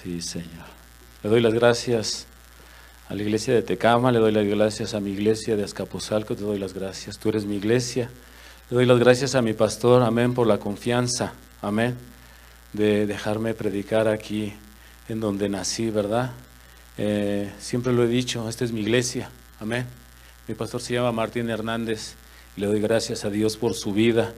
Sí, Señor. Le doy las gracias a la iglesia de Tecama, le doy las gracias a mi iglesia de Azcapotzalco, te doy las gracias. Tú eres mi iglesia. Le doy las gracias a mi pastor, amén, por la confianza, amén, de dejarme predicar aquí en donde nací, ¿verdad? Siempre lo he dicho, esta es mi iglesia, amén. Mi pastor se llama Martín Hernández y le doy gracias a Dios por su vida.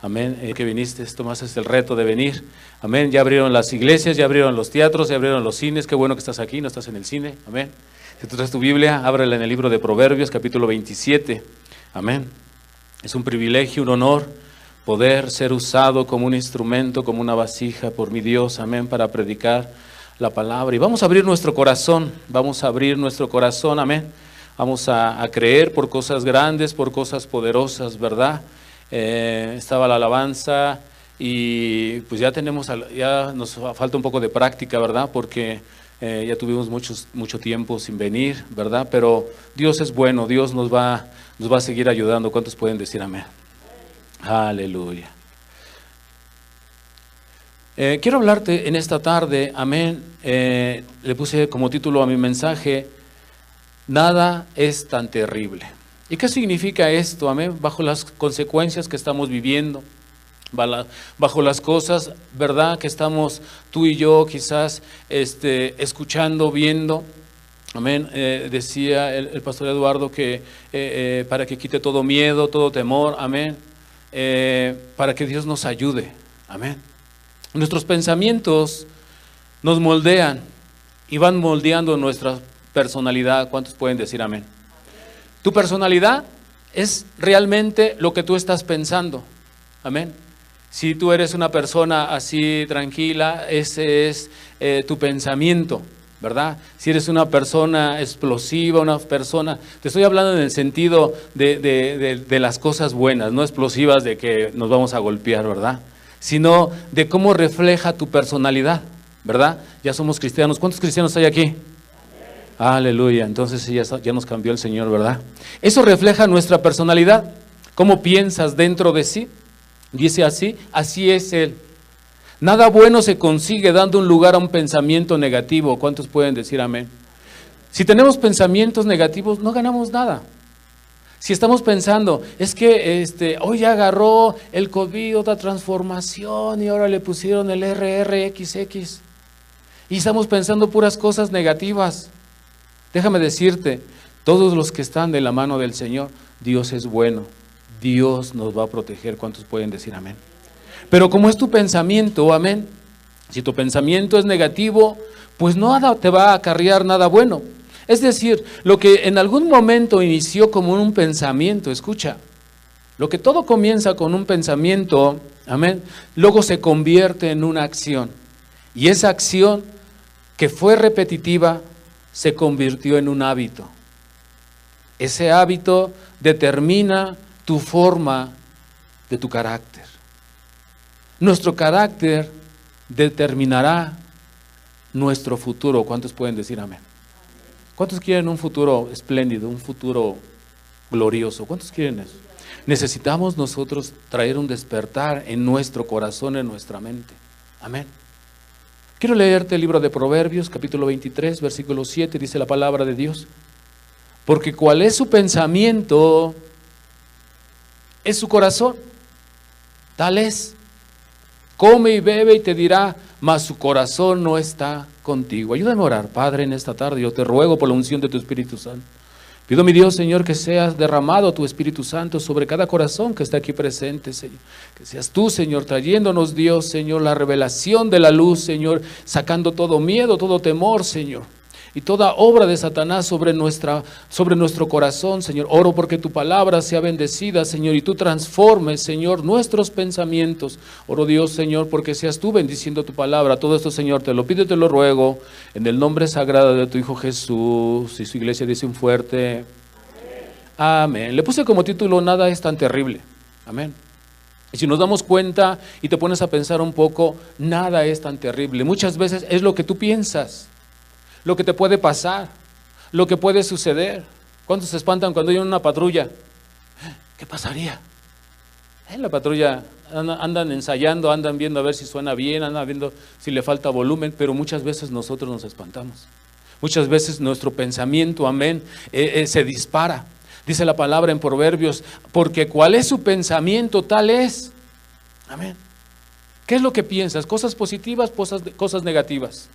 Amén, que viniste, tomaste el reto de venir, amén, ya abrieron las iglesias, ya abrieron los teatros, ya abrieron los cines, qué bueno que estás aquí, no estás en el cine, amén. Si tú traes tu Biblia, ábrela en el libro de Proverbios, capítulo 27, amén. Es un privilegio, un honor poder ser usado como un instrumento, como una vasija por mi Dios, amén, para predicar la palabra. Y vamos a abrir nuestro corazón, amén. Vamos a creer por cosas grandes, por cosas poderosas, ¿verdad? Estaba la alabanza y pues ya nos falta un poco de práctica, ¿verdad? Porque ya tuvimos mucho tiempo sin venir, ¿verdad? Pero Dios es bueno, Dios nos va a seguir ayudando. ¿Cuántos pueden decir amén? Aleluya. Quiero hablarte en esta tarde, amén. Le puse como título a mi mensaje: nada es tan terrible. ¿Y qué significa esto? Amén. Bajo las consecuencias que estamos viviendo, bajo las cosas, ¿verdad?, que estamos tú y yo quizás escuchando, viendo. Amén. Decía el pastor Eduardo que para que quite todo miedo, todo temor, amén. Para que Dios nos ayude, amén. Nuestros pensamientos nos moldean y van moldeando nuestra personalidad. ¿Cuántos pueden decir amén? Tu personalidad es realmente lo que tú estás pensando, amén. Si tú eres una persona así tranquila, ese es tu pensamiento, ¿verdad? Si eres una persona explosiva, una persona, te estoy hablando en el sentido de las cosas buenas, no explosivas de que nos vamos a golpear, ¿verdad? Sino de cómo refleja tu personalidad, ¿verdad? Ya somos cristianos. ¿Cuántos cristianos hay aquí? Aleluya, entonces ya nos cambió el Señor, ¿verdad? Eso refleja nuestra personalidad, cómo piensas dentro de sí. Dice así es Él. Nada bueno se consigue dando un lugar a un pensamiento negativo. ¿Cuántos pueden decir amén? Si tenemos pensamientos negativos, no ganamos nada. Si estamos pensando, es que hoy ya agarró el COVID, otra transformación, y ahora le pusieron el RRXX, y estamos pensando puras cosas negativas. Déjame decirte, todos los que están de la mano del Señor, Dios es bueno, Dios nos va a proteger. ¿Cuántos pueden decir amén? Pero como es tu pensamiento, amén, si tu pensamiento es negativo, pues no te va a acarrear nada bueno. Es decir, lo que en algún momento inició como un pensamiento, escucha, lo que todo comienza con un pensamiento, amén, luego se convierte en una acción. Y esa acción que fue repetitiva, se convirtió en un hábito. Ese hábito determina tu forma de tu carácter. Nuestro carácter determinará nuestro futuro. ¿Cuántos pueden decir amén? ¿Cuántos quieren un futuro espléndido, un futuro glorioso? ¿Cuántos quieren eso? Necesitamos nosotros traer un despertar en nuestro corazón, en nuestra mente. Amén. Quiero leerte el libro de Proverbios, capítulo 23, versículo 7, dice la palabra de Dios. Porque cuál es su pensamiento, es su corazón, tal es. Come y bebe y te dirá, mas su corazón no está contigo. Ayúdame a orar, Padre, en esta tarde. Yo te ruego por la unción de tu Espíritu Santo. Pido, mi Dios, Señor, que seas derramado tu Espíritu Santo sobre cada corazón que está aquí presente, Señor. Que seas tú, Señor, trayéndonos, Dios, Señor, la revelación de la luz, Señor, sacando todo miedo, todo temor, Señor. Y toda obra de Satanás sobre nuestro corazón, Señor. Oro porque tu palabra sea bendecida, Señor, y tú transformes, Señor, nuestros pensamientos. Oro, Dios, Señor, porque seas tú bendiciendo tu palabra. Todo esto, Señor, te lo pido y te lo ruego en el nombre sagrado de tu Hijo Jesús. Y su iglesia dice un fuerte amén. Le puse como título, nada es tan terrible. Amén. Y si nos damos cuenta y te pones a pensar un poco, nada es tan terrible. Muchas veces es lo que tú piensas, lo que te puede pasar, lo que puede suceder. ¿Cuántos se espantan cuando hay una patrulla? ¿Qué pasaría? La patrulla andan ensayando, andan viendo a ver si suena bien, andan viendo si le falta volumen, pero muchas veces nosotros nos espantamos. Muchas veces nuestro pensamiento, amén, se dispara. Dice la palabra en Proverbios, porque cuál es su pensamiento, tal es. Amén. ¿Qué es lo que piensas? ¿Cosas positivas, cosas negativas?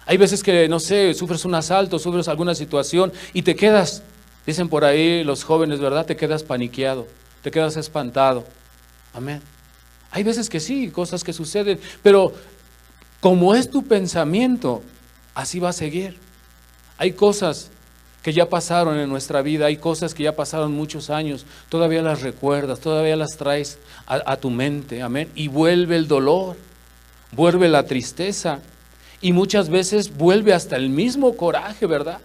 Hay veces que, no sé, sufres un asalto, sufres alguna situación y te quedas, dicen por ahí los jóvenes, ¿verdad? Te quedas paniqueado, te quedas espantado. Amén. Hay veces que sí, cosas que suceden, pero como es tu pensamiento, así va a seguir. Hay cosas que ya pasaron en nuestra vida, hay cosas que ya pasaron muchos años, todavía las recuerdas, todavía las traes a tu mente, amén, y vuelve el dolor, vuelve la tristeza, y muchas veces vuelve hasta el mismo coraje, ¿verdad?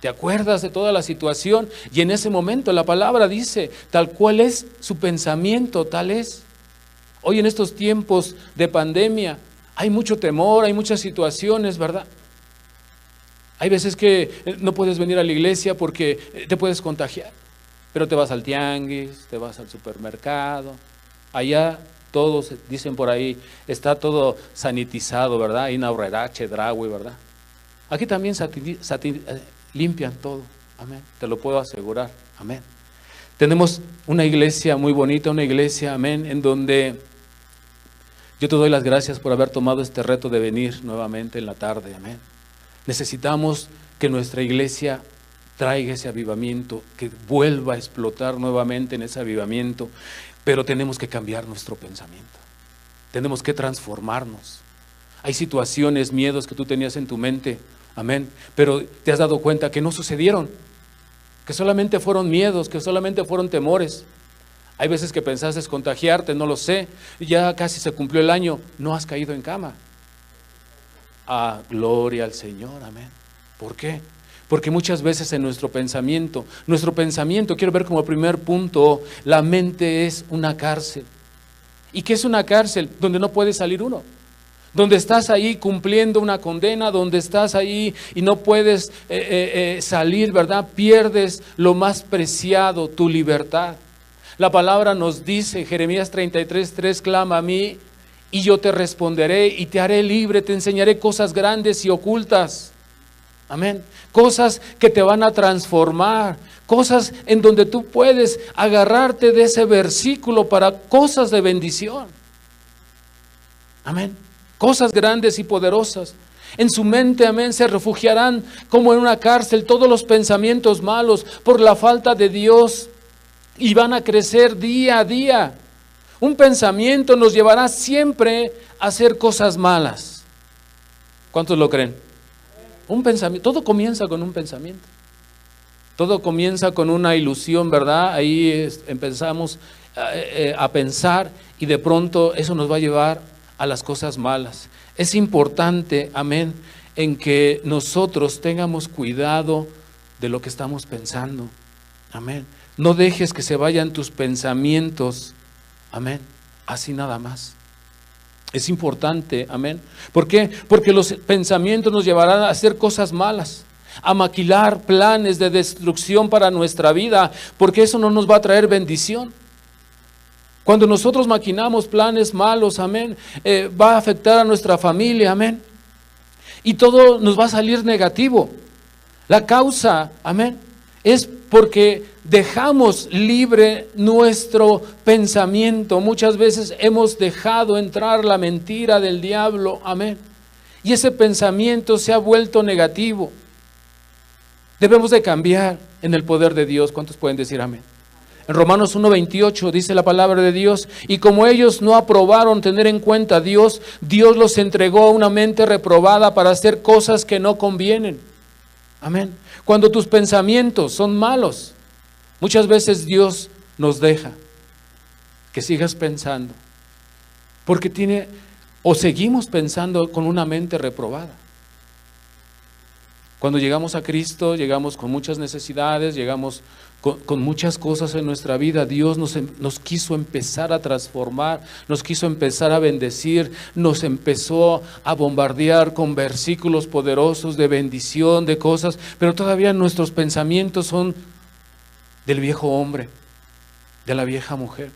Te acuerdas de toda la situación, y en ese momento la palabra dice, tal cual es su pensamiento, tal es. Hoy en estos tiempos de pandemia, hay mucho temor, hay muchas situaciones, ¿verdad? Hay veces que no puedes venir a la iglesia porque te puedes contagiar, pero te vas al tianguis, te vas al supermercado, allá todos dicen por ahí, está todo sanitizado, ¿verdad? Hay una Aurrera, Chedraui, ¿verdad? Aquí también limpian todo, amén, te lo puedo asegurar, amén. Tenemos una iglesia muy bonita, una iglesia, amén, en donde yo te doy las gracias por haber tomado este reto de venir nuevamente en la tarde, amén. Necesitamos que nuestra iglesia traiga ese avivamiento, que vuelva a explotar nuevamente en ese avivamiento, pero tenemos que cambiar nuestro pensamiento, tenemos que transformarnos. Hay situaciones, miedos que tú tenías en tu mente, amén, pero te has dado cuenta que no sucedieron, que solamente fueron miedos, que solamente fueron temores. Hay veces que pensaste contagiarte, no lo sé, ya casi se cumplió el año, no has caído en cama. Ah, gloria al Señor, amén. ¿Por qué? Porque muchas veces en nuestro pensamiento, quiero ver como primer punto, la mente es una cárcel. ¿Y qué es una cárcel? Donde no puede salir uno. Donde estás ahí cumpliendo una condena, donde estás ahí y no puedes salir, ¿verdad? Pierdes lo más preciado, tu libertad. La palabra nos dice, Jeremías 33:3, clama a mí y yo te responderé y te haré libre, te enseñaré cosas grandes y ocultas. Amén. Cosas que te van a transformar, cosas en donde tú puedes agarrarte de ese versículo para cosas de bendición. Amén. Cosas grandes y poderosas. En su mente, amén, se refugiarán como en una cárcel todos los pensamientos malos por la falta de Dios y van a crecer día a día. Un pensamiento nos llevará siempre a hacer cosas malas. ¿Cuántos lo creen? Un pensamiento, todo comienza con un pensamiento. Todo comienza con una ilusión, ¿verdad? Ahí empezamos a pensar y de pronto eso nos va a llevar a las cosas malas. Es importante, amén, en que nosotros tengamos cuidado de lo que estamos pensando. Amén. No dejes que se vayan tus pensamientos. Amén. Así nada más. Es importante, amén. ¿Por qué? Porque los pensamientos nos llevarán a hacer cosas malas, a maquilar planes de destrucción para nuestra vida, porque eso no nos va a traer bendición. Cuando nosotros maquinamos planes malos, amén, va a afectar a nuestra familia, amén. Y todo nos va a salir negativo. La causa, amén, es porque dejamos libre nuestro pensamiento. Muchas veces hemos dejado entrar la mentira del diablo, amén. Y ese pensamiento se ha vuelto negativo. Debemos de cambiar en el poder de Dios. ¿Cuántos pueden decir amén? En Romanos 1:28 dice la palabra de Dios, y como ellos no aprobaron tener en cuenta a Dios, Dios los entregó a una mente reprobada para hacer cosas que no convienen. Amén. Cuando tus pensamientos son malos, muchas veces Dios nos deja que sigas pensando, porque seguimos pensando con una mente reprobada. Cuando llegamos a Cristo, llegamos con muchas necesidades, llegamos con muchas cosas en nuestra vida. Dios nos quiso empezar a transformar, nos quiso empezar a bendecir, nos empezó a bombardear con versículos poderosos de bendición, de cosas, pero todavía nuestros pensamientos son del viejo hombre, de la vieja mujer.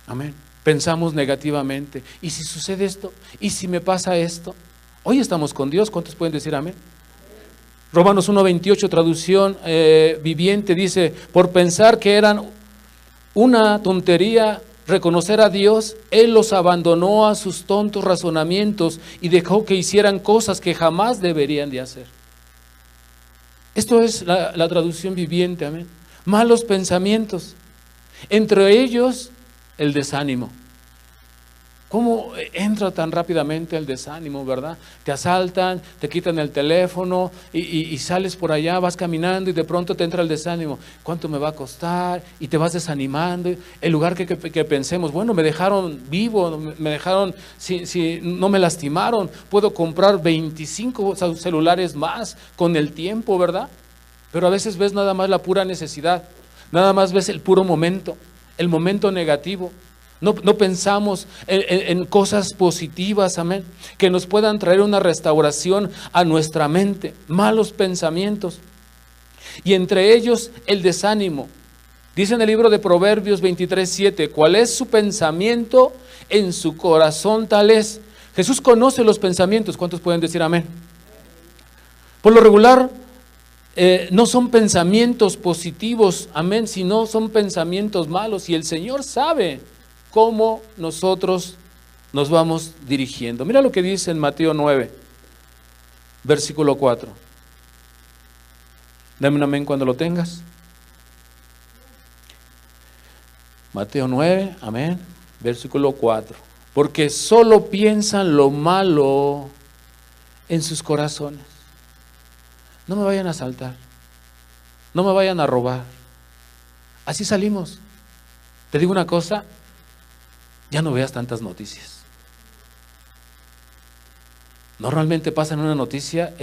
Amén. Pensamos negativamente. ¿Y si sucede esto? ¿Y si me pasa esto? Hoy estamos con Dios. ¿Cuántos pueden decir amén? Romanos 1:28, traducción viviente, dice: por pensar que eran una tontería reconocer a Dios, Él los abandonó a sus tontos razonamientos y dejó que hicieran cosas que jamás deberían de hacer. Esto es la traducción viviente, amén. Malos pensamientos, entre ellos el desánimo. ¿Cómo entra tan rápidamente el desánimo, verdad? Te asaltan, te quitan el teléfono y sales por allá, vas caminando y de pronto te entra el desánimo. ¿Cuánto me va a costar? Y te vas desanimando. En lugar que pensemos, bueno, me dejaron vivo, me dejaron, si no me lastimaron, puedo comprar 25 celulares más con el tiempo, ¿verdad? Pero a veces ves nada más la pura necesidad, nada más ves el puro momento, el momento negativo. No pensamos en cosas positivas, amén, que nos puedan traer una restauración a nuestra mente. Malos pensamientos. Y entre ellos el desánimo. Dice en el libro de Proverbios 23:7, ¿cuál es su pensamiento? En su corazón tal es. Jesús conoce los pensamientos. ¿Cuántos pueden decir amén? Por lo regular, no son pensamientos positivos, amén, sino son pensamientos malos. Y el Señor sabe cómo nosotros nos vamos dirigiendo. Mira lo que dice en Mateo 9, versículo 4. Dame un amén cuando lo tengas. Mateo 9, amén, versículo 4. Porque solo piensan lo malo en sus corazones. No me vayan a asaltar, no me vayan a robar. Así salimos. Te digo una cosa, ya no veas tantas noticias. Normalmente pasan una noticia,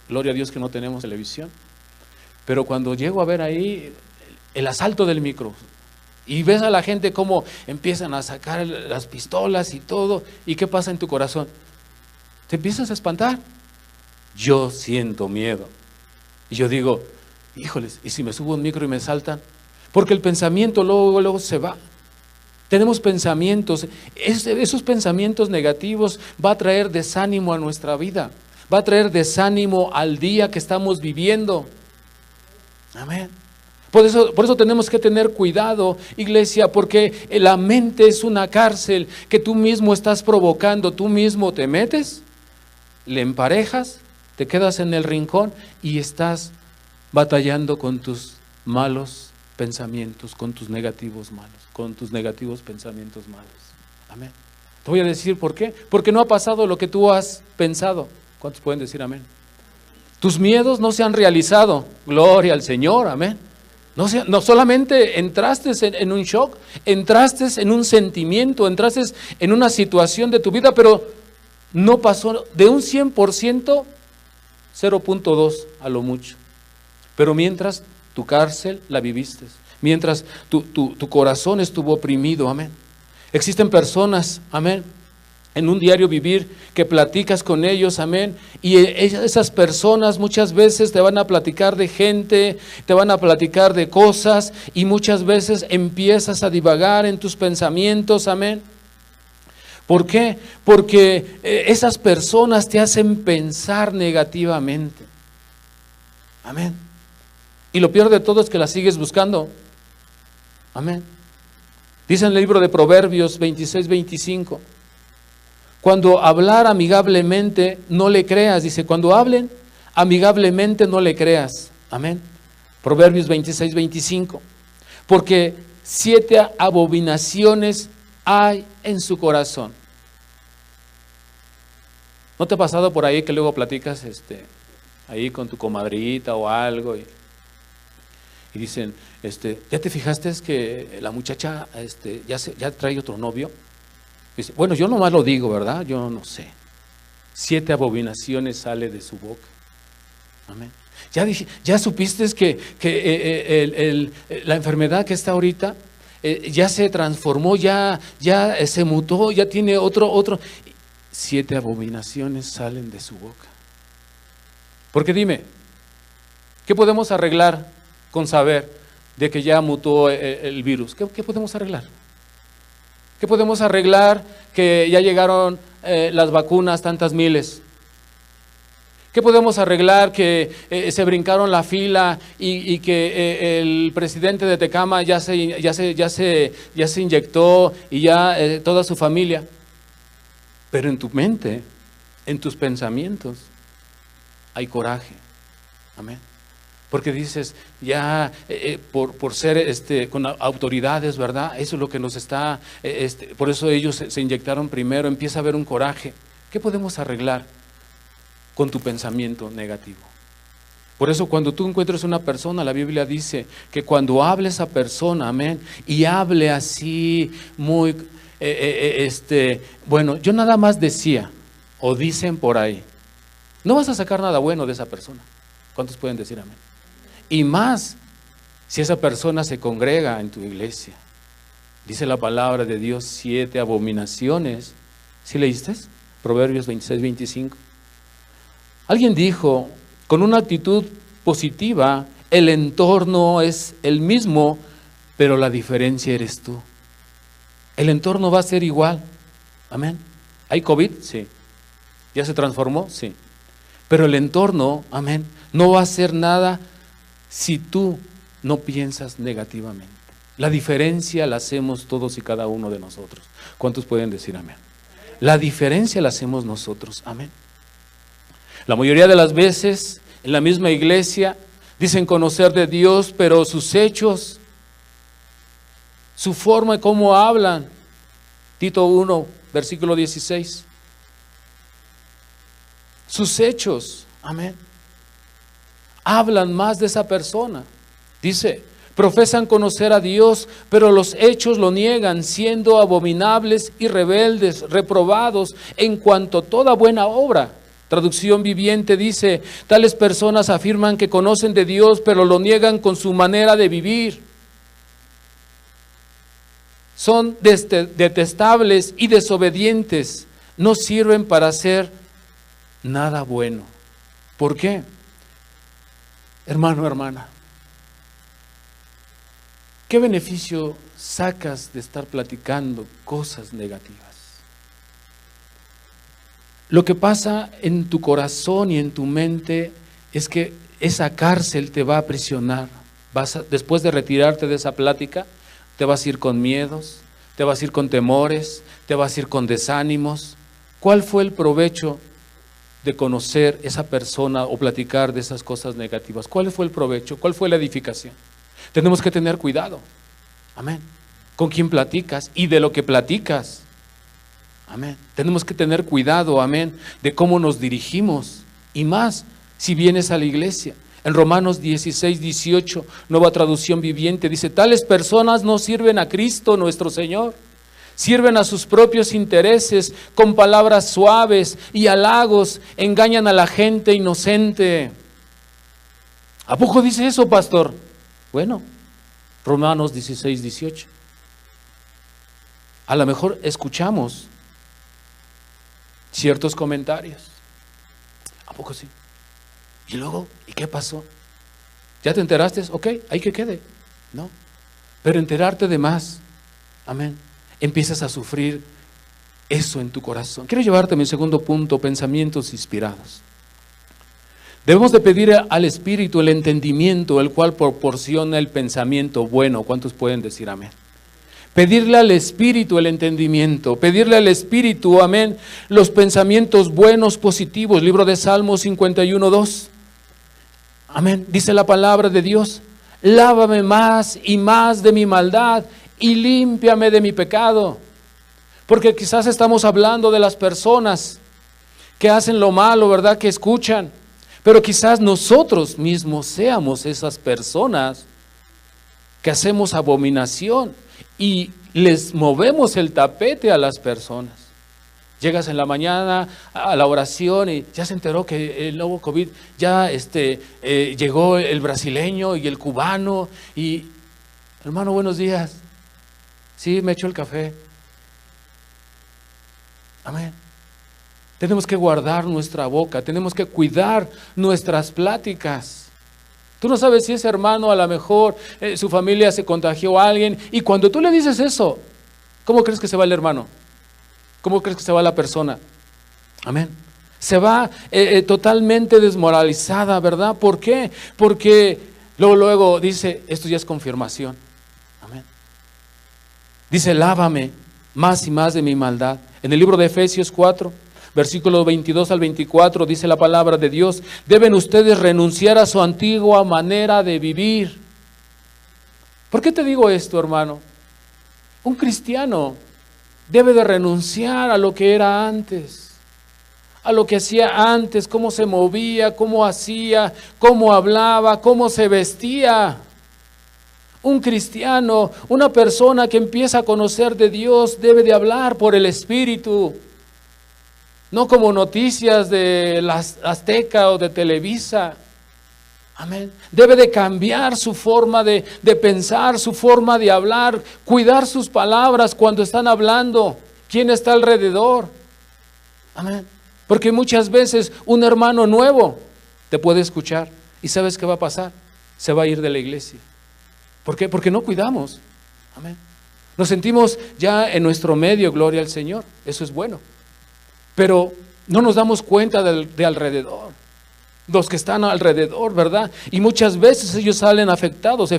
gloria a Dios que no tenemos televisión, pero cuando llego a ver ahí el asalto del micro y ves a la gente cómo empiezan a sacar las pistolas y todo, ¿y qué pasa en tu corazón? Te empiezas a espantar. Yo siento miedo y yo digo, híjoles, ¿y si me subo a un micro y me saltan? Porque el pensamiento luego se va. Tenemos pensamientos, esos pensamientos negativos va a traer desánimo a nuestra vida, va a traer desánimo al día que estamos viviendo. Amén. Por eso tenemos que tener cuidado, iglesia, porque la mente es una cárcel que tú mismo estás provocando, tú mismo te metes, le emparejas, te quedas en el rincón y estás batallando con tus malos pensamientos, con tus negativos malos, con tus negativos pensamientos malos. Amén. Te voy a decir por qué. Porque no ha pasado lo que tú has pensado. ¿Cuántos pueden decir amén? Tus miedos no se han realizado. Gloria al Señor, amén. No solamente entraste en un shock, entraste en un sentimiento, entraste en una situación de tu vida, pero no pasó de un 100%, 0.2 a lo mucho. Pero mientras tu cárcel la viviste, mientras tu corazón estuvo oprimido, amén. Existen personas, amén, en un diario vivir que platicas con ellos, amén, y esas personas muchas veces te van a platicar de gente, te van a platicar de cosas, y muchas veces empiezas a divagar en tus pensamientos, amén. ¿Por qué? Porque esas personas te hacen pensar negativamente, amén. Y lo peor de todo es que la sigues buscando. Amén. Dice en el libro de Proverbios 26-25. Cuando hablar amigablemente, no le creas. Dice, cuando hablen amigablemente, no le creas. Amén. Proverbios 26-25. Porque 7 abominaciones hay en su corazón. ¿No te ha pasado por ahí que luego platicas ahí con tu comadrita o algo y dicen, ¿ya te fijaste que la muchacha ya trae otro novio? Dice, bueno, yo nomás lo digo, ¿verdad? Yo no sé. 7 abominaciones sale de su boca. Amén. ¿Ya supiste que la enfermedad que está ahorita ya se transformó, ya se mutó, ya tiene otro? 7 abominaciones salen de su boca. Porque dime, ¿qué podemos arreglar con saber de que ya mutó el virus? ¿Qué podemos arreglar? ¿Qué podemos arreglar que ya llegaron las vacunas tantas miles? ¿Qué podemos arreglar que se brincaron la fila y que el presidente de Tecama ya se inyectó y ya toda su familia? Pero en tu mente, en tus pensamientos, hay coraje. Amén. Porque dices, ya por ser con autoridades, ¿verdad? Eso es lo que nos está, por eso ellos se inyectaron primero, empieza a haber un coraje. ¿Qué podemos arreglar con tu pensamiento negativo? Por eso cuando tú encuentres una persona, la Biblia dice que cuando hable esa persona, amén, y hable así muy, bueno, yo nada más decía, o dicen por ahí, no vas a sacar nada bueno de esa persona. ¿Cuántos pueden decir amén? Y más, si esa persona se congrega en tu iglesia. Dice la palabra de Dios, 7 abominaciones. ¿Sí leíste? Proverbios 26, 25. Alguien dijo, con una actitud positiva, el entorno es el mismo, pero la diferencia eres tú. El entorno va a ser igual. Amén. ¿Hay COVID? Sí. ¿Ya se transformó? Sí. Pero el entorno, amén, no va a hacer nada si tú no piensas negativamente. La diferencia la hacemos todos y cada uno de nosotros. ¿Cuántos pueden decir amén? La diferencia la hacemos nosotros. Amén. La mayoría de las veces en la misma iglesia dicen conocer de Dios, pero sus hechos, su forma de cómo hablan. Tito 1, versículo 16. Sus hechos, amén, hablan más de esa persona. Dice, profesan conocer a Dios, pero los hechos lo niegan, siendo abominables y rebeldes, reprobados en cuanto a toda buena obra. Traducción viviente dice, tales personas afirman que conocen de Dios, pero lo niegan con su manera de vivir. Son detestables y desobedientes, no sirven para hacer nada bueno. ¿Por qué? Hermano, hermana, ¿qué beneficio sacas de estar platicando cosas negativas? Lo que pasa en tu corazón y en tu mente es que esa cárcel te va a aprisionar. Después de retirarte de esa plática, te vas a ir con miedos, te vas a ir con temores, te vas a ir con desánimos. ¿Cuál fue el provecho de conocer esa persona o platicar de esas cosas negativas? ¿Cuál fue el provecho? ¿Cuál fue la edificación? Tenemos que tener cuidado, amén, con quién platicas y de lo que platicas, amén. Tenemos que tener cuidado, amén, de cómo nos dirigimos, y más si vienes a la iglesia. En Romanos 16, 18, nueva traducción viviente, dice, tales personas no sirven a Cristo nuestro Señor, sirven a sus propios intereses, con palabras suaves y halagos, engañan a la gente inocente. ¿A poco dice eso, pastor? Bueno, Romanos 16, 18. A lo mejor escuchamos ciertos comentarios. ¿A poco sí? Y luego, ¿y qué pasó? ¿Ya te enteraste? Ok, ahí que quede. No, pero enterarte de más, amén, empiezas a sufrir eso en tu corazón. Quiero llevarte a mi segundo punto, pensamientos inspirados. Debemos de pedir al Espíritu el entendimiento, el cual proporciona el pensamiento bueno. ¿Cuántos pueden decir amén? Pedirle al Espíritu el entendimiento, pedirle al Espíritu, amén, los pensamientos buenos, positivos. Libro de Salmos 51, 2. Amén. Dice la palabra de Dios, lávame más y más de mi maldad y límpiame de mi pecado. Porque quizás estamos hablando de las personas que hacen lo malo, ¿verdad? Que escuchan. Pero quizás nosotros mismos seamos esas personas que hacemos abominación y les movemos el tapete a las personas. Llegas en la mañana a la oración y ya se enteró que el nuevo COVID, ya llegó el brasileño y el cubano y, hermano, buenos días. Sí, me echo el café. Amén. Tenemos que guardar nuestra boca, tenemos que cuidar nuestras pláticas. Tú no sabes si ese hermano a lo mejor su familia se contagió a alguien y cuando tú le dices eso, ¿Cómo crees que se va el hermano? ¿Cómo crees que se va la persona? Amén. Se va totalmente desmoralizada, ¿verdad? ¿Por qué? Porque luego dice, esto ya es confirmación. Amén. Dice, lávame más y más de mi maldad. En el libro de Efesios 4, versículos 22 al 24, dice la palabra de Dios, deben ustedes renunciar a su antigua manera de vivir. ¿Por qué te digo esto, hermano? Un cristiano debe de renunciar a lo que era antes, a lo que hacía antes, cómo se movía, cómo hacía, cómo hablaba, cómo se vestía. Un cristiano, una persona que empieza a conocer de Dios, debe de hablar por el Espíritu, no como noticias de la Azteca o de Televisa. Amén. Debe de cambiar su forma de pensar, su forma de hablar, cuidar sus palabras cuando están hablando, quién está alrededor. Amén. Porque muchas veces un hermano nuevo te puede escuchar y ¿sabes qué va a pasar? Se va a ir de la iglesia. ¿Por qué? Porque no cuidamos. Amén. Nos sentimos ya en nuestro medio, gloria al Señor, eso es bueno. Pero no nos damos cuenta de alrededor, los que están alrededor, ¿verdad? Y muchas veces ellos salen afectados.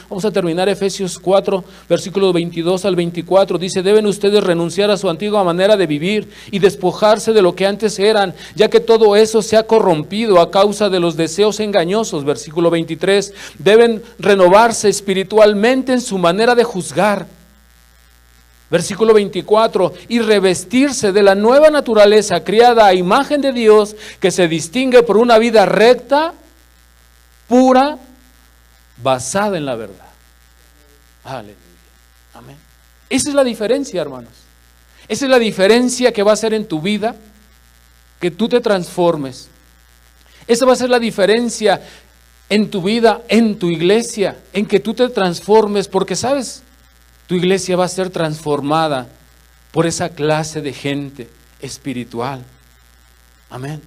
Vamos a terminar Efesios 4, versículos 22 al 24, dice, deben ustedes renunciar a su antigua manera de vivir y despojarse de lo que antes eran, ya que todo eso se ha corrompido a causa de los deseos engañosos. Versículo 23, deben renovarse espiritualmente en su manera de juzgar. Versículo 24, y revestirse de la nueva naturaleza creada a imagen de Dios, que se distingue por una vida recta, pura, basada en la verdad. Aleluya. Amén. Esa es la diferencia, hermanos. Esa es la diferencia que va a hacer en tu vida, que tú te transformes. Esa va a ser la diferencia en tu vida, en tu iglesia, en que tú te transformes, porque ¿sabes? Tu iglesia va a ser transformada por esa clase de gente espiritual. Amén.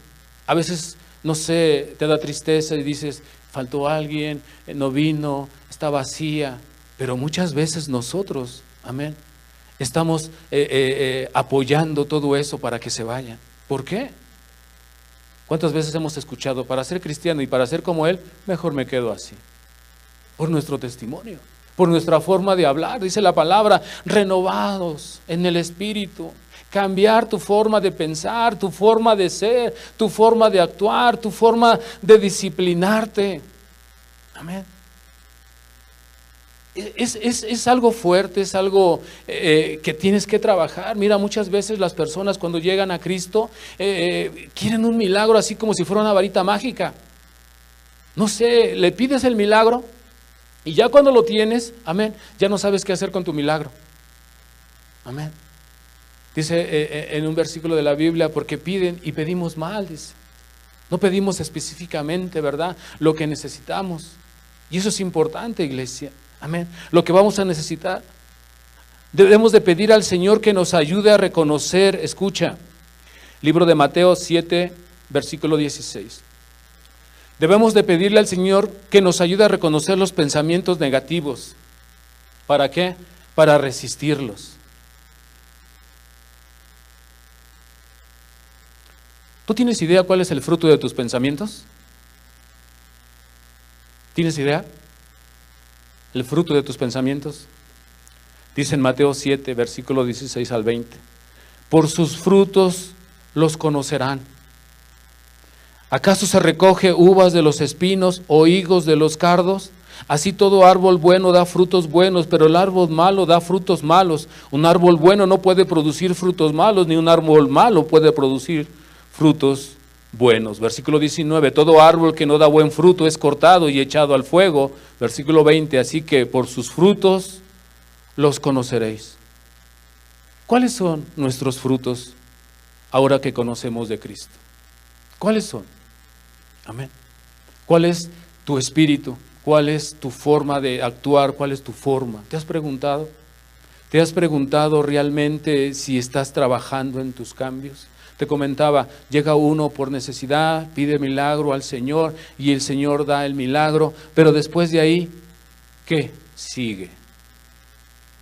A veces, no sé, te da tristeza y dices, faltó alguien, no vino, está vacía. Pero muchas veces nosotros, amén, estamos apoyando todo eso para que se vayan. ¿Por qué? ¿Cuántas veces hemos escuchado, para ser cristiano y para ser como él, mejor me quedo así? Por nuestro testimonio, por nuestra forma de hablar, dice la palabra, renovados en el Espíritu, cambiar tu forma de pensar, tu forma de ser, tu forma de actuar, tu forma de disciplinarte. Amén. Es algo fuerte, es algo que tienes que trabajar. Mira, muchas veces las personas cuando llegan a Cristo quieren un milagro así como si fuera una varita mágica. No sé, le pides el milagro y ya cuando lo tienes, amén, ya no sabes qué hacer con tu milagro. Amén. Dice en un versículo de la Biblia, porque piden y pedimos mal, dice. No pedimos específicamente, ¿verdad?, lo que necesitamos. Y eso es importante, iglesia. Amén. Lo que vamos a necesitar, debemos de pedir al Señor que nos ayude a reconocer. Escucha, libro de Mateo 7, versículo 16. Debemos de pedirle al Señor que nos ayude a reconocer los pensamientos negativos. ¿Para qué? Para resistirlos. ¿Tú tienes idea cuál es el fruto de tus pensamientos? ¿Tienes idea? El fruto de tus pensamientos. Dice en Mateo 7, versículo 16 al 20. Por sus frutos los conocerán. ¿Acaso se recoge uvas de los espinos o higos de los cardos? Así todo árbol bueno da frutos buenos, pero el árbol malo da frutos malos. Un árbol bueno no puede producir frutos malos, ni un árbol malo puede producir frutos buenos. Versículo 19, todo árbol que no da buen fruto es cortado y echado al fuego. Versículo 20, así que por sus frutos los conoceréis. ¿Cuáles son nuestros frutos ahora que conocemos de Cristo? ¿Cuáles son? Amén. ¿Cuál es tu espíritu? ¿Cuál es tu forma de actuar? ¿Cuál es tu forma? ¿Te has preguntado? ¿Te has preguntado realmente si estás trabajando en tus cambios? Te comentaba, llega uno por necesidad, pide milagro al Señor y el Señor da el milagro, pero después de ahí, ¿qué sigue?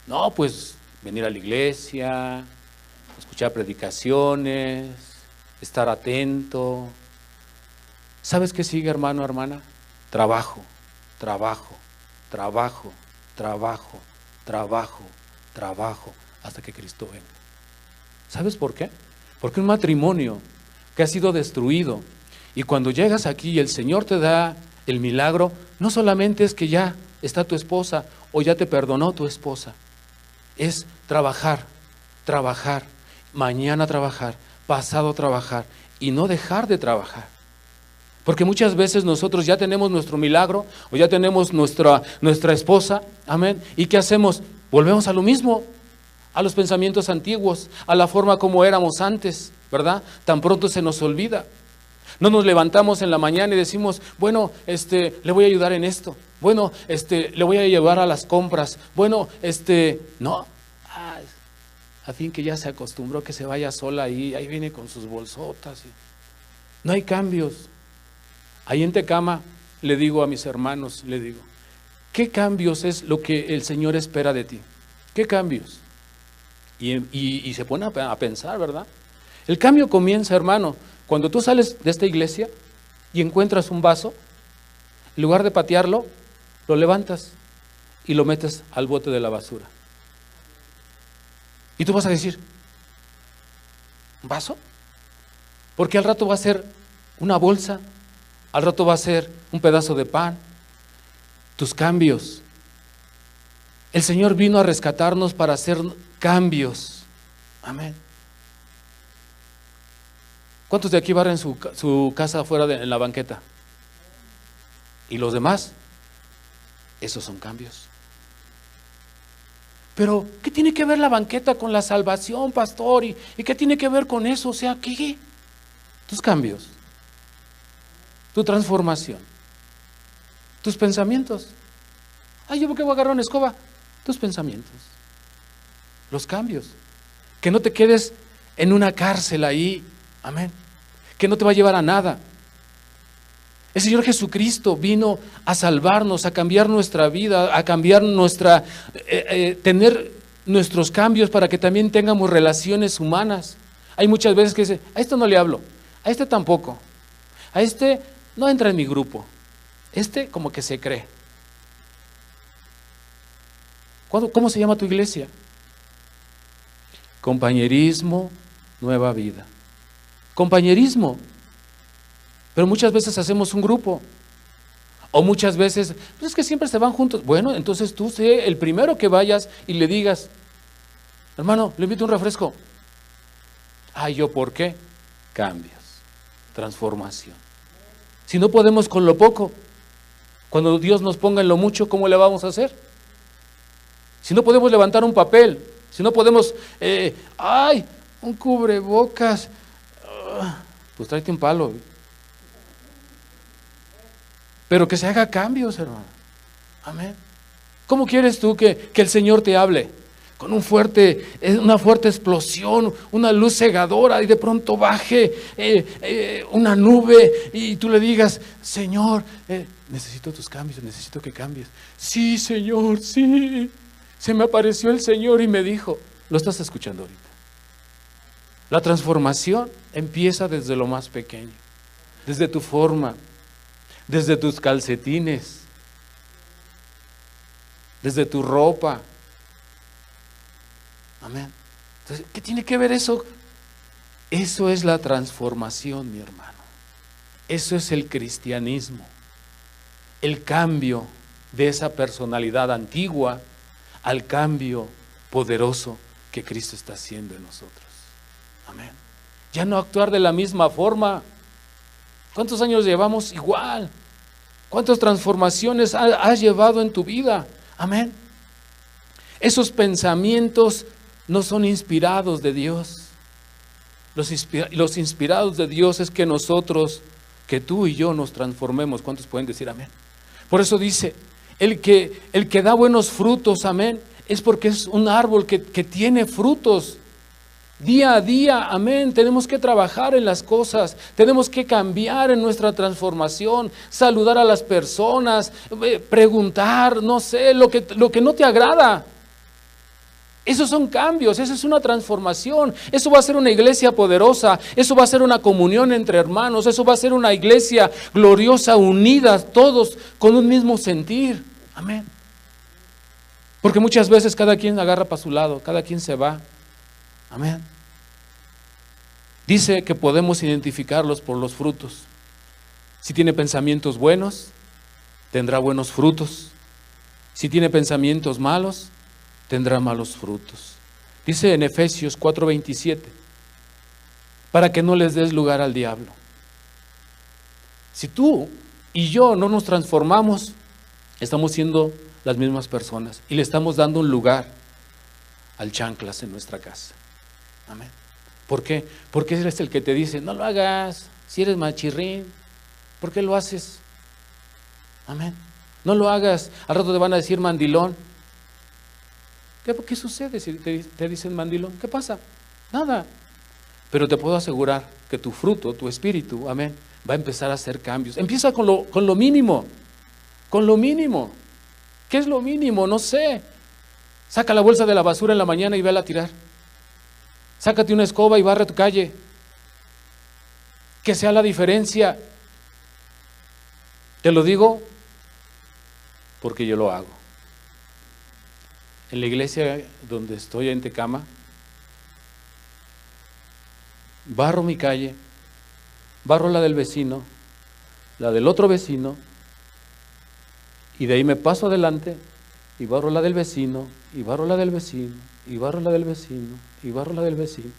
No, pues venir a la iglesia, escuchar predicaciones, estar atento. ¿Sabes qué sigue, hermano, hermana? Trabajo, trabajo, trabajo, trabajo, trabajo, trabajo, hasta que Cristo venga. ¿Sabes por qué? Porque un matrimonio que ha sido destruido, y cuando llegas aquí y el Señor te da el milagro, no solamente es que ya está tu esposa o ya te perdonó tu esposa, es trabajar, trabajar, mañana trabajar, pasado trabajar y no dejar de trabajar. Porque muchas veces nosotros ya tenemos nuestro milagro o ya tenemos nuestra esposa, amén, ¿y qué hacemos? Volvemos a lo mismo, a los pensamientos antiguos, a la forma como éramos antes, ¿verdad? Tan pronto se nos olvida. No nos levantamos en la mañana y decimos, bueno, le voy a ayudar en esto, bueno, le voy a llevar a las compras, bueno, no, a fin que ya se acostumbró que se vaya sola ahí viene con sus bolsotas. No hay cambios. Ahí en Tecama le digo a mis hermanos, le digo, ¿qué cambios es lo que el Señor espera de ti? ¿Qué cambios? Y se pone a pensar, ¿verdad? El cambio comienza, hermano, cuando tú sales de esta iglesia y encuentras un vaso, en lugar de patearlo, lo levantas y lo metes al bote de la basura. Y tú vas a decir, ¿un vaso? Porque al rato va a ser una bolsa, al rato va a ser un pedazo de pan. Tus cambios. El Señor vino a rescatarnos para hacer cambios. Amén. ¿Cuántos de aquí barren su casa afuera en la banqueta? ¿Y los demás? Esos son cambios. Pero, ¿qué tiene que ver la banqueta con la salvación, pastor? ¿Y qué tiene que ver con eso? O sea, ¿qué? Tus cambios, tu transformación, tus pensamientos. Ay, ¿yo por qué voy a agarrar una escoba? Tus pensamientos, los cambios. Que no te quedes en una cárcel ahí, amén, que no te va a llevar a nada. El Señor Jesucristo vino a salvarnos, a cambiar nuestra vida, a cambiar tener nuestros cambios para que también tengamos relaciones humanas. Hay muchas veces que dicen, a esto no le hablo, a este tampoco, a este no entra en mi grupo, como que se cree. ¿Cómo se llama tu iglesia? Compañerismo, nueva vida. Compañerismo. Pero muchas veces hacemos un grupo. O muchas veces, pues es que siempre se van juntos. Bueno, entonces tú sé el primero que vayas y le digas, hermano, le invito un refresco. Ay, ¿yo por qué? Cambios, transformación. Si no podemos con lo poco, cuando Dios nos ponga en lo mucho, ¿cómo le vamos a hacer? Si no podemos levantar un papel, si no podemos, un cubrebocas, pues tráete un palo. Pero que se haga cambios, hermano. Amén. ¿Cómo quieres tú que el Señor te hable? Con una fuerte explosión, una luz cegadora y de pronto baje una nube y tú le digas, Señor, necesito tus cambios, necesito que cambies. Sí, Señor, sí. Se me apareció el Señor y me dijo, lo estás escuchando ahorita. La transformación empieza desde lo más pequeño, desde tu forma, desde tus calcetines, desde tu ropa. Amén. Entonces, ¿qué tiene que ver eso? Eso es la transformación, mi hermano. Eso es el cristianismo. El cambio de esa personalidad antigua al cambio poderoso que Cristo está haciendo en nosotros. Amén. Ya no actuar de la misma forma. ¿Cuántos años llevamos igual? ¿Cuántas transformaciones has llevado en tu vida? Amén. Esos pensamientos no son inspirados de Dios. Los inspirados de Dios es que nosotros, que tú y yo nos transformemos. ¿Cuántos pueden decir amén? Por eso dice, el que da buenos frutos, amén, es porque es un árbol que tiene frutos. Día a día, amén, tenemos que trabajar en las cosas, tenemos que cambiar en nuestra transformación, saludar a las personas, preguntar, no sé, lo que no te agrada. Esos son cambios, esa es una transformación, eso va a ser una iglesia poderosa, eso va a ser una comunión entre hermanos, eso va a ser una iglesia gloriosa, unida, todos con un mismo sentir. Amén. Porque muchas veces cada quien agarra para su lado, cada quien se va. Amén. Dice que podemos identificarlos por los frutos. Si tiene pensamientos buenos, tendrá buenos frutos. Si tiene pensamientos malos, tendrá malos frutos. Dice en Efesios 4:27, para que no les des lugar al diablo. Si tú y yo no nos transformamos, estamos siendo las mismas personas y le estamos dando un lugar al chanclas en nuestra casa. Amén. ¿Por qué? Porque él es el que te dice, no lo hagas, si eres machirrín, ¿por qué lo haces? Amén. No lo hagas, al rato te van a decir mandilón. ¿Qué sucede si te dicen mandilón? ¿Qué pasa? Nada. Pero te puedo asegurar que tu fruto, tu espíritu, amén, va a empezar a hacer cambios. Empieza con lo mínimo, con lo mínimo. ¿Qué es lo mínimo? No sé. Saca la bolsa de la basura en la mañana y vela a tirar. Sácate una escoba y barre tu calle. Que sea la diferencia. Te lo digo porque yo lo hago. En la iglesia donde estoy en Tecama, barro mi calle, barro la del vecino, la del otro vecino, y de ahí me paso adelante y barro la del vecino, y barro la del vecino, y barro la del vecino, y barro la del vecino,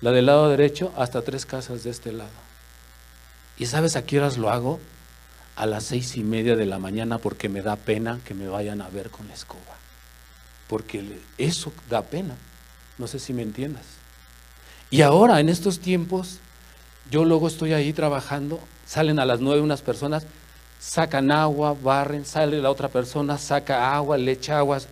la del lado derecho hasta 3 casas de este lado. ¿Y sabes a qué horas lo hago? A las 6:30 de la mañana, porque me da pena que me vayan a ver con la escoba. Porque eso da pena, no sé si me entiendas. Y ahora en estos tiempos, yo luego estoy ahí trabajando, salen a las 9 unas personas, sacan agua, barren, sale la otra persona, saca agua, le echa aguas,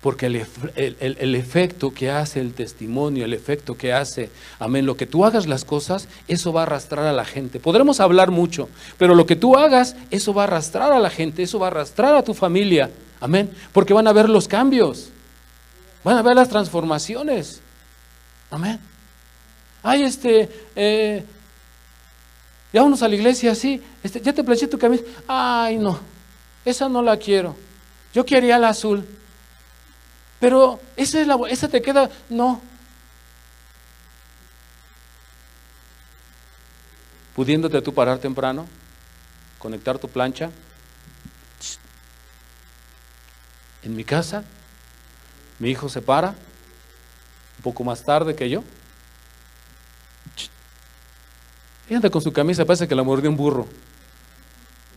porque el efecto que hace el testimonio, el efecto que hace, amén, lo que tú hagas las cosas, eso va a arrastrar a la gente. Podremos hablar mucho, pero lo que tú hagas, eso va a arrastrar a la gente, eso va a arrastrar a tu familia, amén, porque van a ver los cambios, van a ver las transformaciones, amén. Ay, ya vamos a la iglesia, sí, ya te planché tu camisa, ay no, esa no la quiero, yo quería la azul, pero esa te queda, no. Pudiéndote tú parar temprano, conectar tu plancha. En mi casa, mi hijo se para, un poco más tarde que yo. Y anda con su camisa, parece que la mordió un burro.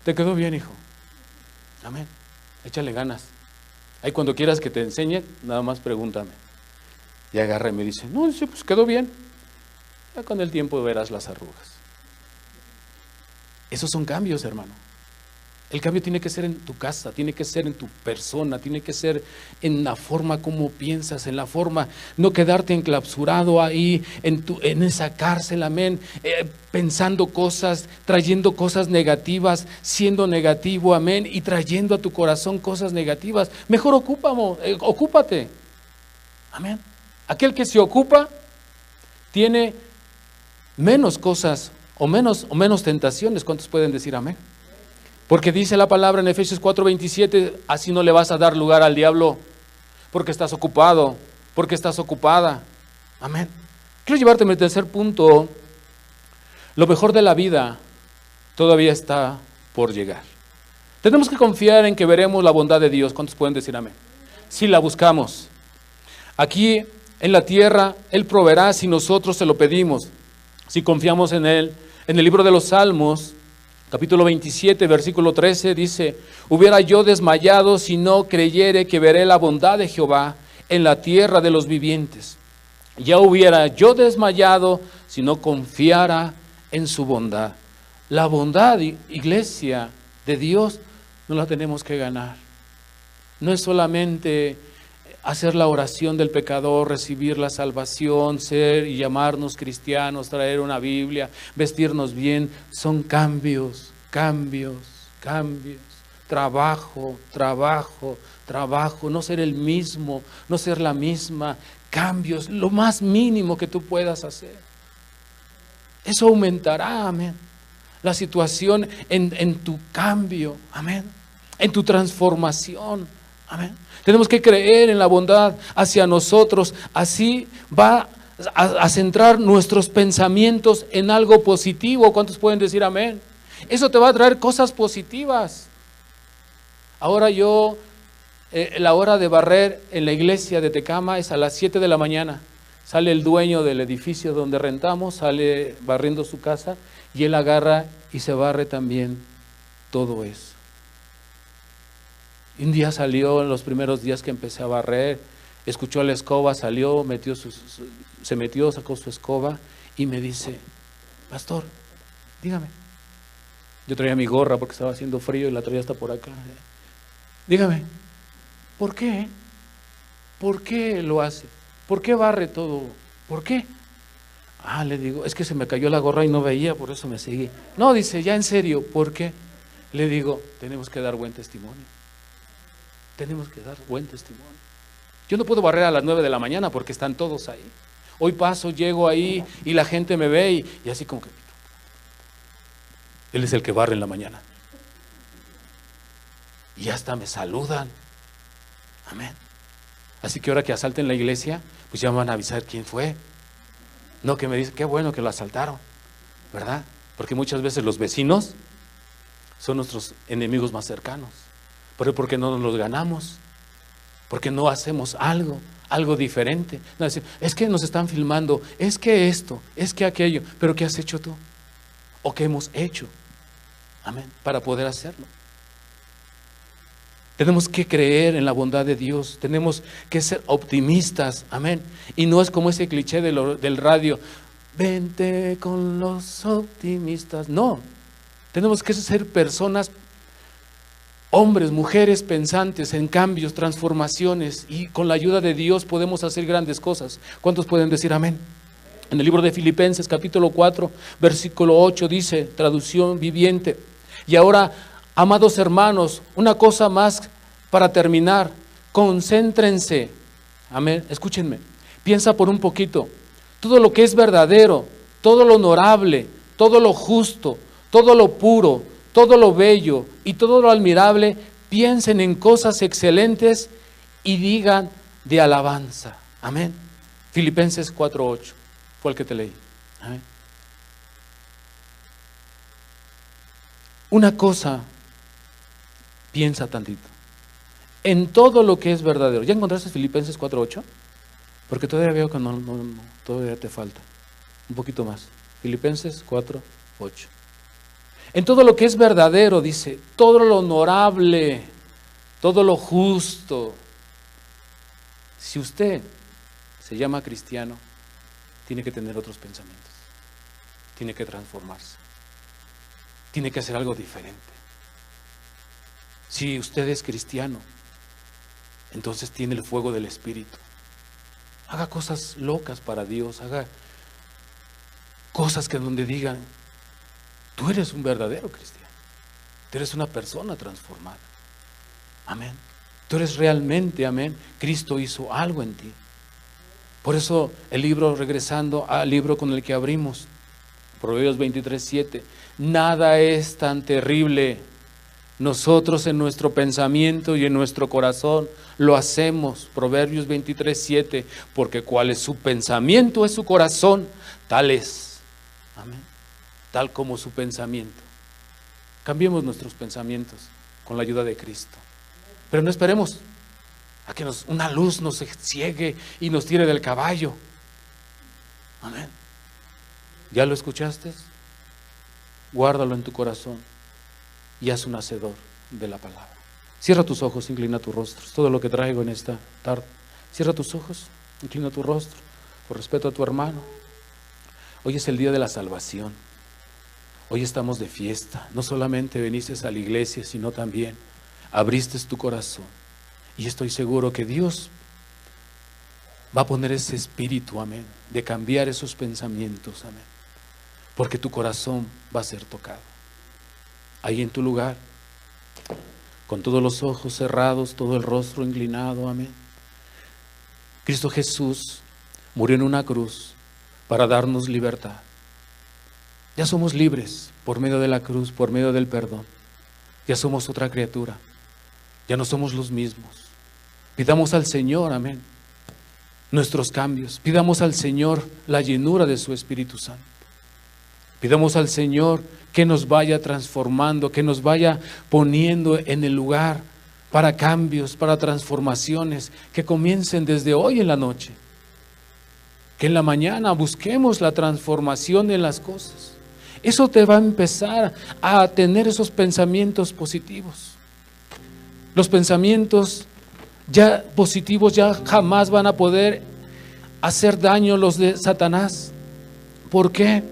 Te quedó bien, hijo. Amén. Échale ganas. Ahí cuando quieras que te enseñe, nada más pregúntame. Y agarra y me dice, no, sí, pues quedó bien. Ya con el tiempo verás las arrugas. Esos son cambios, hermano. El cambio tiene que ser en tu casa, tiene que ser en tu persona, tiene que ser en la forma como piensas, en la forma, no quedarte enclausurado ahí en esa cárcel, amén, pensando cosas, trayendo cosas negativas, siendo negativo, amén, y trayendo a tu corazón cosas negativas. Mejor ocúpate, amén. Aquel que se ocupa tiene menos cosas o menos tentaciones. ¿Cuántos pueden decir amén? Porque dice la palabra en Efesios 4:27, así no le vas a dar lugar al diablo, porque estás ocupado, porque estás ocupada. Amén. Quiero llevarte a mi tercer punto. Lo mejor de la vida todavía está por llegar. Tenemos que confiar en que veremos la bondad de Dios. ¿Cuántos pueden decir amén? Si la buscamos. Aquí en la tierra, Él proveerá si nosotros se lo pedimos, si confiamos en Él. En el libro de los Salmos, capítulo 27, versículo 13, dice, hubiera yo desmayado si no creyere que veré la bondad de Jehová en la tierra de los vivientes. Ya hubiera yo desmayado si no confiara en su bondad. La bondad, iglesia, de Dios, no la tenemos que ganar. No es solamente hacer la oración del pecador, recibir la salvación, ser y llamarnos cristianos, traer una Biblia, vestirnos bien. Son cambios, cambios, cambios. trabajo, trabajo, trabajo, no ser el mismo, no ser la misma, cambios, lo más mínimo que tú puedas hacer. Eso aumentará, amén, la situación en tu cambio, amén, en tu transformación, amén. Tenemos que creer en la bondad hacia nosotros, así va a centrar nuestros pensamientos en algo positivo. ¿Cuántos pueden decir amén? Eso te va a traer cosas positivas. Ahora la hora de barrer en la iglesia de Tecama es a las 7 de la mañana. Sale el dueño del edificio donde rentamos, sale barriendo su casa y él agarra y se barre también todo eso. Y un día salió, en los primeros días que empecé a barrer, escuchó la escoba, salió, se metió, sacó su escoba y me dice: pastor, dígame. Yo traía mi gorra porque estaba haciendo frío y la traía hasta por acá. Dígame, ¿por qué? ¿Por qué lo hace? ¿Por qué barre todo? ¿Por qué? Le digo, es que se me cayó la gorra y no veía, por eso me seguí. No, dice, ya en serio, ¿por qué? Le digo, tenemos que dar buen testimonio. Tenemos que dar buen testimonio. Yo no puedo barrer a las 9 de la mañana porque están todos ahí. Hoy paso, llego ahí y la gente me ve y así como que... Él es el que barre en la mañana. Y hasta me saludan. Amén. Así que ahora que asalten la iglesia, pues ya me van a avisar quién fue. No que me dicen, qué bueno que lo asaltaron, ¿verdad? Porque muchas veces los vecinos son nuestros enemigos más cercanos. Pero porque no nos los ganamos, porque no hacemos algo diferente. No, es que nos están filmando, es que esto, es que aquello. Pero ¿qué has hecho tú? ¿O qué hemos hecho? Amén, para poder hacerlo. Tenemos que creer en la bondad de Dios, tenemos que ser optimistas, amén. Y no es como ese cliché del radio, vente con los optimistas. No, tenemos que ser personas, hombres, mujeres pensantes en cambios, transformaciones, y con la ayuda de Dios podemos hacer grandes cosas. ¿Cuántos pueden decir amén? En el libro de Filipenses capítulo 4 versículo 8 dice, traducción viviente: y ahora, amados hermanos, una cosa más para terminar, concéntrense, amén, escúchenme, piensa por un poquito, todo lo que es verdadero, todo lo honorable, todo lo justo, todo lo puro, todo lo bello y todo lo admirable, piensen en cosas excelentes y digan de alabanza, amén. Filipenses 4:8 fue el que te leí, amén. Una cosa, piensa tantito, en todo lo que es verdadero. ¿Ya encontraste Filipenses 4:8? Porque todavía veo que no, todavía te falta un poquito más. Filipenses 4:8. En todo lo que es verdadero, dice, todo lo honorable, todo lo justo. Si usted se llama cristiano, tiene que tener otros pensamientos, tiene que transformarse, tiene que hacer algo diferente. Si usted es cristiano, entonces tiene el fuego del Espíritu. Haga cosas locas para Dios, haga cosas que donde digan, tú eres un verdadero cristiano, tú eres una persona transformada, amén. Tú eres realmente, amén, Cristo hizo algo en ti. Por eso el libro, regresando al libro con el que abrimos, Proverbios 23:7, nada es tan terrible. Nosotros en nuestro pensamiento y en nuestro corazón lo hacemos. Proverbios 23:7, porque cuál es su pensamiento es su corazón, tal es, amén, tal como su pensamiento. Cambiemos nuestros pensamientos con la ayuda de Cristo, pero no esperemos a que una luz nos ciegue y nos tire del caballo, amén. ¿Ya lo escuchaste? Guárdalo en tu corazón y haz un hacedor de la palabra. Cierra tus ojos, inclina tu rostro. Todo lo que traigo en esta tarde. Cierra tus ojos, inclina tu rostro, por respeto a tu hermano. Hoy es el día de la salvación. Hoy estamos de fiesta. No solamente viniste a la iglesia, sino también abriste tu corazón. Y estoy seguro que Dios va a poner ese espíritu, amén, de cambiar esos pensamientos, amén. Porque tu corazón va a ser tocado. Ahí en tu lugar, con todos los ojos cerrados, todo el rostro inclinado, amén. Cristo Jesús murió en una cruz para darnos libertad. Ya somos libres por medio de la cruz, por medio del perdón. Ya somos otra criatura, ya no somos los mismos. Pidamos al Señor, amén, nuestros cambios. Pidamos al Señor la llenura de su Espíritu Santo. Pidamos al Señor que nos vaya transformando, que nos vaya poniendo en el lugar para cambios, para transformaciones, que comiencen desde hoy en la noche. Que en la mañana busquemos la transformación en las cosas. Eso te va a empezar a tener esos pensamientos positivos. Los pensamientos ya positivos ya jamás van a poder hacer daño los de Satanás. ¿Por qué?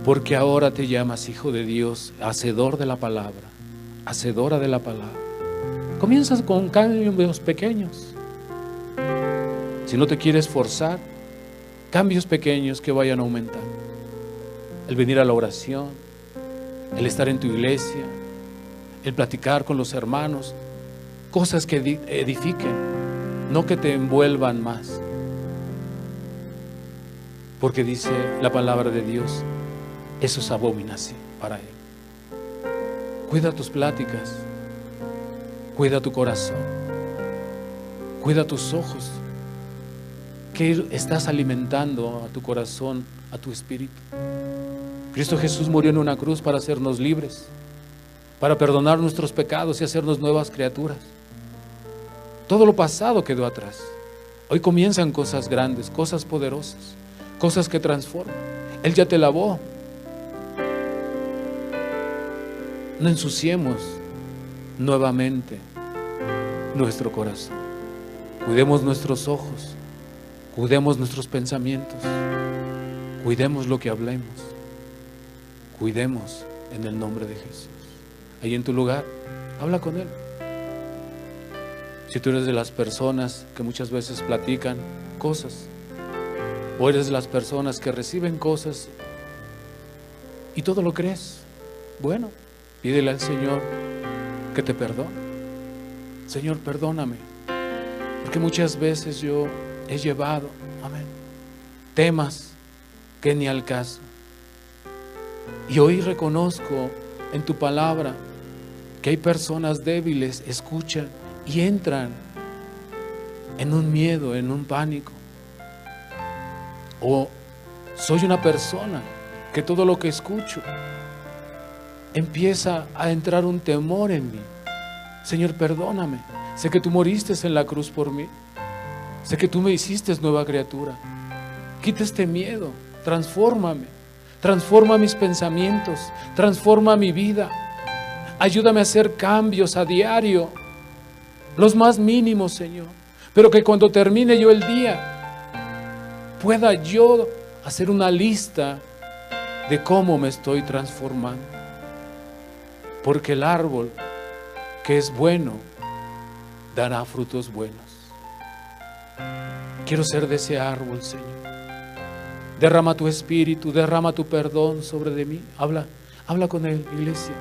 Porque ahora te llamas hijo de Dios, hacedor de la palabra, hacedora de la palabra. Comienzas con cambios pequeños. Si no te quieres forzar, cambios pequeños que vayan a aumentar. El venir a la oración, el estar en tu iglesia, el platicar con los hermanos, cosas que edifiquen, no que te envuelvan más. Porque dice la palabra de Dios, eso es abominación para Él. Cuida tus pláticas, cuida tu corazón, cuida tus ojos. ¿Qué estás alimentando a tu corazón, a tu espíritu? Cristo Jesús murió en una cruz para hacernos libres, para perdonar nuestros pecados y hacernos nuevas criaturas. Todo lo pasado quedó atrás. Hoy comienzan cosas grandes, cosas poderosas, cosas que transforman. Él ya te lavó. No ensuciemos nuevamente nuestro corazón. Cuidemos nuestros ojos, cuidemos nuestros pensamientos, cuidemos lo que hablemos, cuidemos en el nombre de Jesús. Ahí en tu lugar, habla con Él. Si tú eres de las personas que muchas veces platican cosas, o eres de las personas que reciben cosas y todo lo crees, bueno, pídele al Señor que te perdone. Señor, perdóname, porque muchas veces yo he llevado, amén, temas que ni al caso. Y hoy reconozco en tu palabra que hay personas débiles, escuchan y entran en un miedo, en un pánico. O soy una persona que todo lo que escucho empieza a entrar un temor en mí. Señor, perdóname. Sé que tú moriste en la cruz por mí. Sé que tú me hiciste nueva criatura. Quita este miedo, transfórmame, transforma mis pensamientos, transforma mi vida. Ayúdame a hacer cambios a diario, los más mínimos, Señor, pero que cuando termine yo el día, pueda yo hacer una lista de cómo me estoy transformando. Porque el árbol que es bueno, dará frutos buenos. Quiero ser de ese árbol, Señor. Derrama tu espíritu, derrama tu perdón sobre de mí. Habla con Él, iglesia.